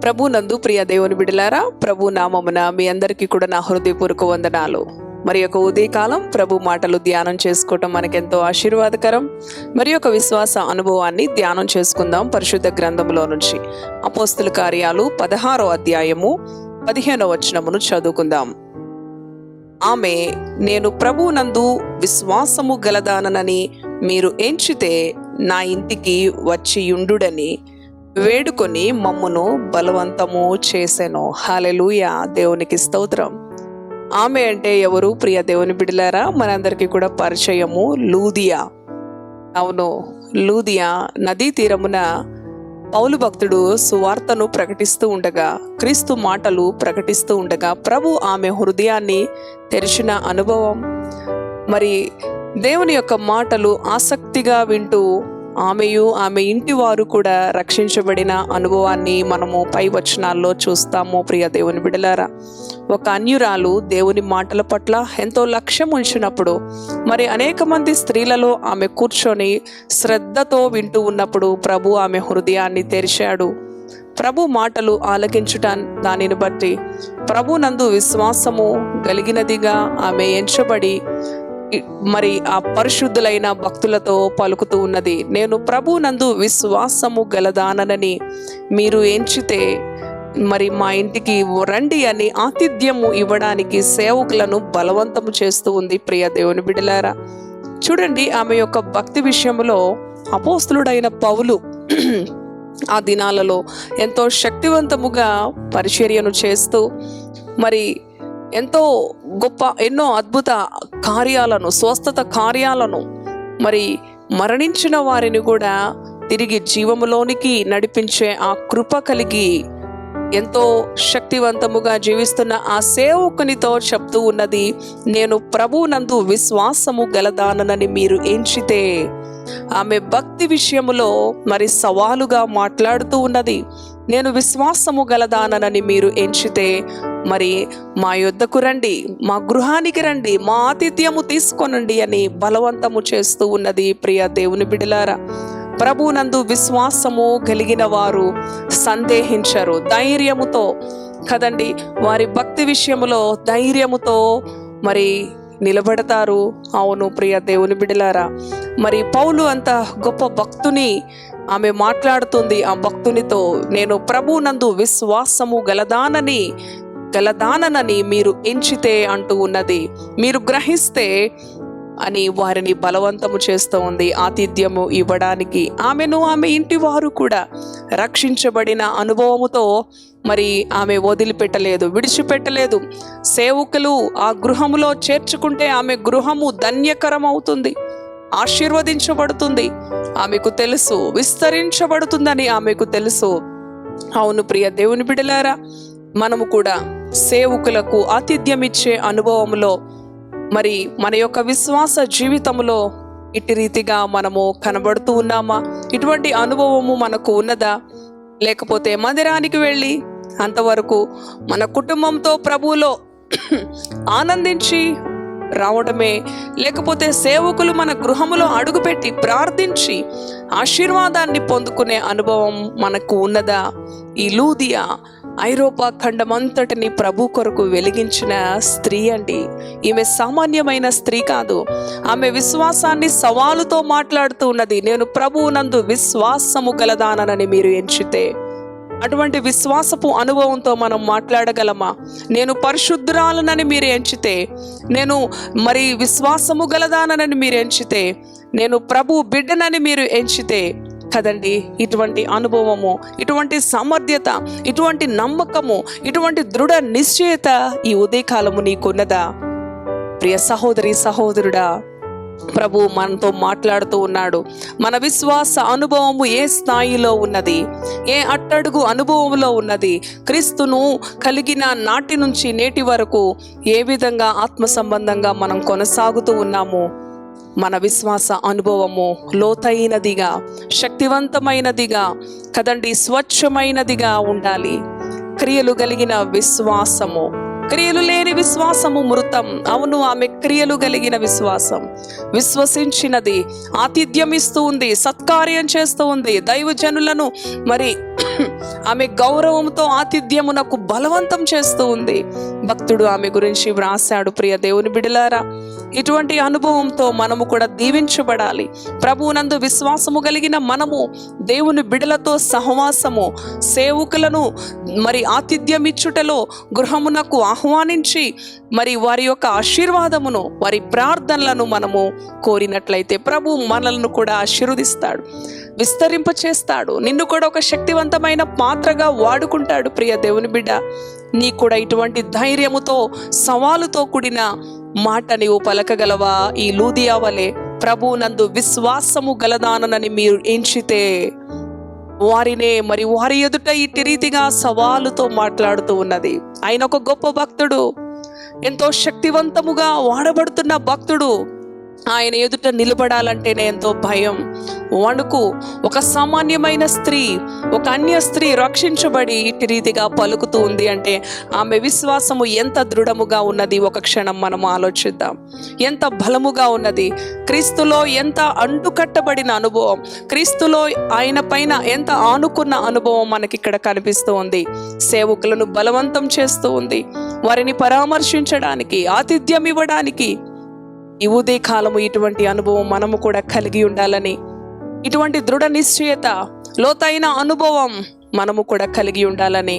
ప్రభు నందు ప్రియ దేవుని బిడ్డలారా, ప్రభు నామమున మీ అందరికీ కూడా నా హృదయపూర్వక వందనాలు. మరి యొక్క ఉదయకాలం ప్రభు మాటలు ధ్యానం చేసుకోవటం మనకెంతో ఆశీర్వాదకరం. మరి యొక్క విశ్వాస అనుభవాన్ని ధ్యానం చేసుకుందాం. పరిశుద్ధ గ్రంథంలో నుంచి అపోస్తుల కార్యాలు 16వ అధ్యాయము 15వ వచనమును చదువుకుందాం. ఆమె, నేను ప్రభు నందు విశ్వాసము గలదానని మీరు ఎంచితే నా ఇంటికి వచ్చి యుండుడని వేడుకొని మమ్మును బలవంతము చేసెను. హల్లెలూయా, దేవునికి స్తోత్రం. ఆమె అంటే ఎవరు? ప్రియ దేవుని బిడ్డలారా, మనందరికీ కూడా పరిచయము లూదియా. అవును, లూదియా నదీ తీరమున పౌలు భక్తుడు సువార్తను ప్రకటిస్తూ ఉండగా, క్రీస్తు మాటలు ప్రకటిస్తూ ఉండగా ప్రభు ఆమె హృదయాన్ని తెరిచిన అనుభవం. మరి దేవుని యొక్క మాటలు ఆసక్తిగా వింటూ ఆమెయు ఆమె ఇంటి వారు కూడా రక్షించబడిన అనుభవాన్ని మనము పై వచనాల్లో చూస్తాము. ప్రియ దేవుని బిడ్డలారా, ఒక అన్యురాలు దేవుని మాటల పట్ల ఎంతో లక్ష్యం ఉంచినప్పుడు, మరి అనేక మంది స్త్రీలలో ఆమె కూర్చొని శ్రద్ధతో వింటూ ఉన్నప్పుడు ప్రభు ఆమె హృదయాన్ని తెరిచాడు. ప్రభు మాటలు ఆలకించుట దానిని బట్టి ప్రభు నందు విశ్వాసము కలిగినదిగా ఆమె ఎంచబడి మరి ఆ పరిశుద్ధులైన భక్తులతో పలుకుతూ ఉన్నది. నేను ప్రభు నందు విశ్వాసము గలదానని మీరు ఎంచితే మరి మా ఇంటికి రండి అని ఆతిథ్యము ఇవ్వడానికి సేవకులను బలవంతము చేస్తూ ఉంది. ప్రియ దేవుని బిడ్డలారా, చూడండి, ఆమె యొక్క భక్తి విషయంలో అపోస్తలుడైన పౌలు ఆ దినాలలో ఎంతో శక్తివంతముగా పరిచర్యను చేస్తూ మరి ఎంతో గొప్ప ఎన్నో అద్భుత కార్యాలను, స్వస్థత కార్యాలను, మరి మరణించిన వారిని కూడా తిరిగి జీవములోనికి నడిపించే ఆ కృప కలిగి ఎంతో శక్తివంతముగా జీవిస్తున్న ఆ సేవకునితో చెప్తూ ఉన్నది, నేను ప్రభు నందు విశ్వాసము గలదానని మీరు ఎంచితే. ఆమె భక్తి విషయములో మరి సవాలుగా మాట్లాడుతూ ఉన్నది. నేను విశ్వాసము గలదానని మీరు ఎంచితే మరి మా యొద్దకు రండి, మా గృహానికి రండి, మా ఆతిథ్యము తీసుకొనండి అని బలవంతము చేస్తూ ఉన్నది. ప్రియ దేవుని బిడ్డలారా, ప్రభునందు విశ్వాసము కలిగిన వారు సందేహించరు, ధైర్యముతో కదండి, వారి భక్తి విషయములో ధైర్యముతో మరి నిలబడతారు. అవును ప్రియ దేవుని బిడ్డలారా, మరి పౌలు అంత గొప్ప భక్తుని ఆమె మాట్లాడుతుంది. ఆ భక్తునితో, నేను ప్రభునందు విశ్వాసము గలదానని మీరు ఎంచితే అంటూ ఉన్నది, మీరు గ్రహిస్తే అని వారిని బలవంతము చేస్తూ ఉంది ఆతిథ్యము ఇవ్వడానికి. ఆమెను ఆమె ఇంటి వారు కూడా రక్షించబడిన అనుభవముతో మరి ఆమె వదిలిపెట్టలేదు, విడిచిపెట్టలేదు. సేవకులు ఆ గృహములో చేర్చుకుంటే ఆమె గృహము ధన్యకరం అవుతుంది, ఆశీర్వదించబడుతుంది. ఆమెకు తెలుసు, విస్తరించబడుతుందని ఆమెకు తెలుసు. అవును ప్రియ దేవుని బిడ్డలారా, మనము కూడా సేవకులకు ఆతిథ్యం ఇచ్చే అనుభవంలో మరి మన యొక్క విశ్వాస జీవితంలో ఇటు రీతిగా మనము కనబడుతూ ఉన్నామా? ఇటువంటి అనుభవము మనకు ఉన్నదా? లేకపోతే మందిరానికి వెళ్ళి అంతవరకు మన కుటుంబంతో ప్రభువులో ఆనందించి రావడమే, లేకపోతే సేవకులు మన గృహములో అడుగుపెట్టి ప్రార్థించి ఆశీర్వాదాన్ని పొందుకునే అనుభవం మనకు ఉన్నదా? ఈ లూదియా ఐరోపా ఖండమంతటిని ప్రభు కొరకు వెలిగించిన స్త్రీ అండి. ఈమె సామాన్యమైన స్త్రీ కాదు. ఆమె విశ్వాసాన్ని సవాలుతో మాట్లాడుతూ ఉన్నది, నేను ప్రభువునందు విశ్వాసము గలదానని మీరు ఎంచితే. అటువంటి విశ్వాసపు అనుభవంతో మనం మాట్లాడగలమా? నేను పరిశుద్ధురాలనని మీరు ఎంచితే, నేను మరి విశ్వాసము గలదానని మీరు ఎంచితే, నేను ప్రభు బిడ్డనని మీరు ఎంచితే కదండి, ఇటువంటి అనుభవము, ఇటువంటి సామర్థ్యత, ఇటువంటి నమ్మకము, ఇటువంటి దృఢ నిశ్చయత ఈ ఉదయకాలము నీకున్నదా? ప్రియ సహోదరి సహోదరుడా, ప్రభు మనతో మాట్లాడుతూ ఉన్నాడు. మన విశ్వాస అనుభవము ఏ స్థాయిలో ఉన్నది, ఏ అట్టడుగు అనుభవంలో ఉన్నది, క్రీస్తును కలిగిన నాటి నుంచి నేటి వరకు ఏ విధంగా ఆత్మ సంబంధంగా మనం కొనసాగుతూ ఉన్నాము. మన విశ్వాస అనుభవము లోతైనదిగా, శక్తివంతమైనదిగా కదండి, స్వచ్ఛమైనదిగా ఉండాలి. క్రియలు కలిగిన విశ్వాసము, క్రియలు లేని విశ్వాసము మృతం. అవును, ఆమె క్రియలు కలిగిన విశ్వాసం, విశ్వసించినది, ఆతిథ్యం ఇస్తూ ఉంది, సత్కార్యం చేస్తూ ఉంది, దైవజనులను మరి ఆమె గౌరవంతో ఆతిథ్యమునకు బలవంతం చేస్తూ ఉంది. భక్తుడు ఆమె గురించి వ్రాసాడు. ప్రియ దేవుని బిడ్డలారా, ఇటువంటి అనుభవంతో మనము కూడా దీవించబడాలి. ప్రభువునందు విశ్వాసము కలిగిన మనము దేవుని బిడ్డలతో సహవాసము, సేవకులను మరి ఆతిథ్యం ఇచ్చుటలో గృహమునకు ఆహ్వానించి మరి వారి యొక్క ఆశీర్వాదమును, వారి ప్రార్థనలను మనము కోరినట్లయితే ప్రభు మనలను కూడా ఆశీర్వదిస్తాడు, విస్తరింప చేస్తాడు. నిన్ను కూడా ఒక శక్తివంతమైన పాత్రగా వాడుకుంటాడు. ప్రియ దేవుని బిడ్డ, నీ కూడా ఇటువంటి ధైర్యముతో, సవాలుతో కూడిన మాట నీవు పలకగలవా? ఈ లూదియా వలె ప్రభువునందు విశ్వాసము గలదానని మీరు ఎంచితే వారినే మరి వారి ఎదుట ఇట్టి రీతిగా సవాలుతో మాట్లాడుతూ ఉన్నది. ఆయన ఒక గొప్ప భక్తుడు, ఎంతో శక్తివంతముగా వాడబడుతున్న భక్తుడు. ఆయన ఎదుట నిలబడాలంటేనే ఎంతో భయం, వణుకు. ఒక సామాన్యమైన స్త్రీ, ఒక అన్య స్త్రీ రక్షించబడి ఇట్టి రీతిగా పలుకుతూ ఉంది అంటే ఆమె విశ్వాసము ఎంత దృఢముగా ఉన్నది. ఒక క్షణం మనం ఆలోచిద్దాం. ఎంత బలముగా ఉన్నది. క్రీస్తులో ఎంత అంటుకట్టబడిన అనుభవం, క్రీస్తులో ఆయన పైన ఎంత ఆనుకున్న అనుభవం మనకి ఇక్కడ కనిపిస్తూ ఉంది. సేవకులను బలవంతం చేస్తూ ఉంది, వారిని పరామర్శించడానికి, ఆతిథ్యం ఇవ్వడానికి. ఈ ఉదయ కాలము ఇటువంటి అనుభవం మనము కూడా కలిగి ఉండాలని, ఇటువంటి దృఢ నిశ్చయత, లోతైన అనుభవం మనము కూడా కలిగి ఉండాలని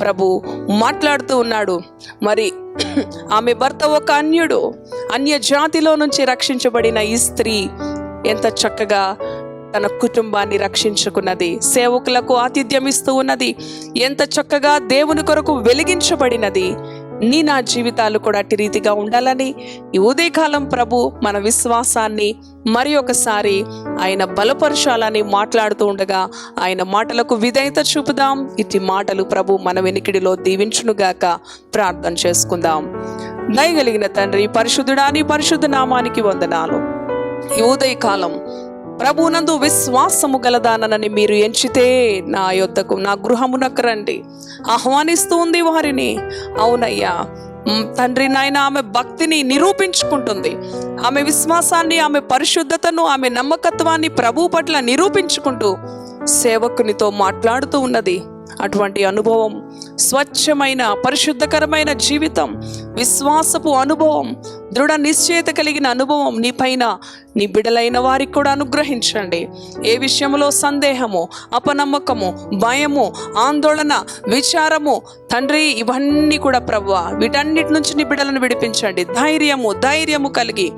ప్రభు మాట్లాడుతూ ఉన్నాడు. మరి ఆమె భర్త ఒక అన్యుడు, అన్య జాతిలో నుంచి రక్షించబడిన ఈ స్త్రీ ఎంత చక్కగా తన కుటుంబాన్ని రక్షించుకున్నది, సేవకులకు ఆతిథ్యం ఇస్తూ ఉన్నది, ఎంత చక్కగా దేవుని కొరకు వెలిగించబడినది. నా జీవితాలు కూడా అట్టి రీతిగా ఉండాలని ఈ ఉదయకాలం ప్రభు మన విశ్వాసాన్ని మరి ఒకసారి ఆయన బలపరచాలని మాట్లాడుతూ ఉండగా ఆయన మాటలకు విధేయత చూపుదాం. ఇట్టి మాటలు ప్రభు మన వెనికిడిలో దీవించునుగాక. ప్రార్థన చేసుకుందాం. దయగలిగిన తండ్రి, పరిశుద్ధుడా, నీ పరిశుద్ధ నామానికి వందనాలు. ఈ ఉదయకాలం ప్రభువునందు విశ్వాసము గలదానని మీరు ఎంచితే నా యొద్దకు, నా గృహమునకు రండి. ఆహ్వానిస్తూ ఉంది వారిని. అవునయ్యా తండ్రి నాయన, ఆమె భక్తిని నిరూపించుకుంటుంది, ఆమె విశ్వాసాన్ని, ఆమె పరిశుద్ధతను, ఆమె నమ్మకత్వాన్ని ప్రభు పట్ల నిరూపించుకుంటూ సేవకునితో మాట్లాడుతూ ఉన్నది. అటువంటి అనుభవం, స్వచ్ఛమైన పరిశుద్ధకరమైన జీవితం, విశ్వాసపు అనుభవం, దృఢ నిశ్చయత కలిగిన అనుభవం నీ పైన, నీ బిడ్డలైన వారికి కూడా అనుగ్రహించండి. ఏ విషయంలో సందేహము, అపనమ్మకము, భయము, ఆందోళన, విచారము తండ్రి, ఇవన్నీ కూడా ప్రభువా వీటన్నిటి నుంచి నీ బిడ్డలను విడిపించండి. ధైర్యము కలిగి,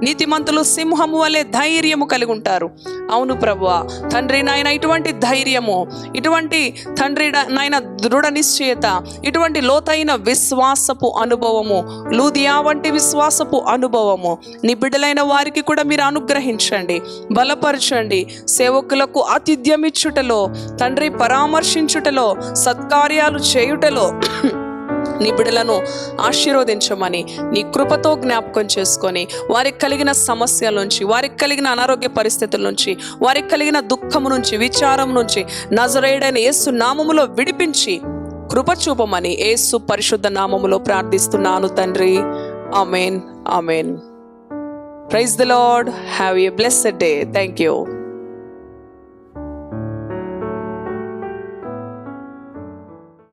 నీతిమంతులు సింహము వలె ధైర్యము కలిగి ఉంటారు. అవును ప్రభువా తండ్రి నాయన, ఇటువంటి ధైర్యము, ఇటువంటి తండ్రి నాయన దృఢ నిశ్చయత, ఇటువంటి లోతైన విశ్వాసపు అనుభవము, లూదియా వంటి విశ్వాసపు అనుభవము నీ బిడ్డలైన వారికి కూడా మీరు అనుగ్రహించండి, బలపరచండి. సేవకులకు ఆతిథ్యం ఇచ్చుటలో తండ్రి, పరామర్శించుటలో, సత్కార్యాలు చేయుటలో నీ బిడ్డలను ఆశీర్వదించమని నీ కృపతో జ్ఞాపకం చేసుకొని వారికి కలిగిన సమస్యల నుంచి, వారికి కలిగిన అనారోగ్య పరిస్థితుల నుంచి, వారికి కలిగిన దుఃఖము నుంచి, విచారం నుంచి నజరేయుడైన యేసు నామములో విడిపించి కృప చూపమని యేసు పరిశుద్ధ నామములో ప్రార్థిస్తున్నాను తండ్రి. Amen, amen. Praise the Lord. Have a blessed day. Thank you.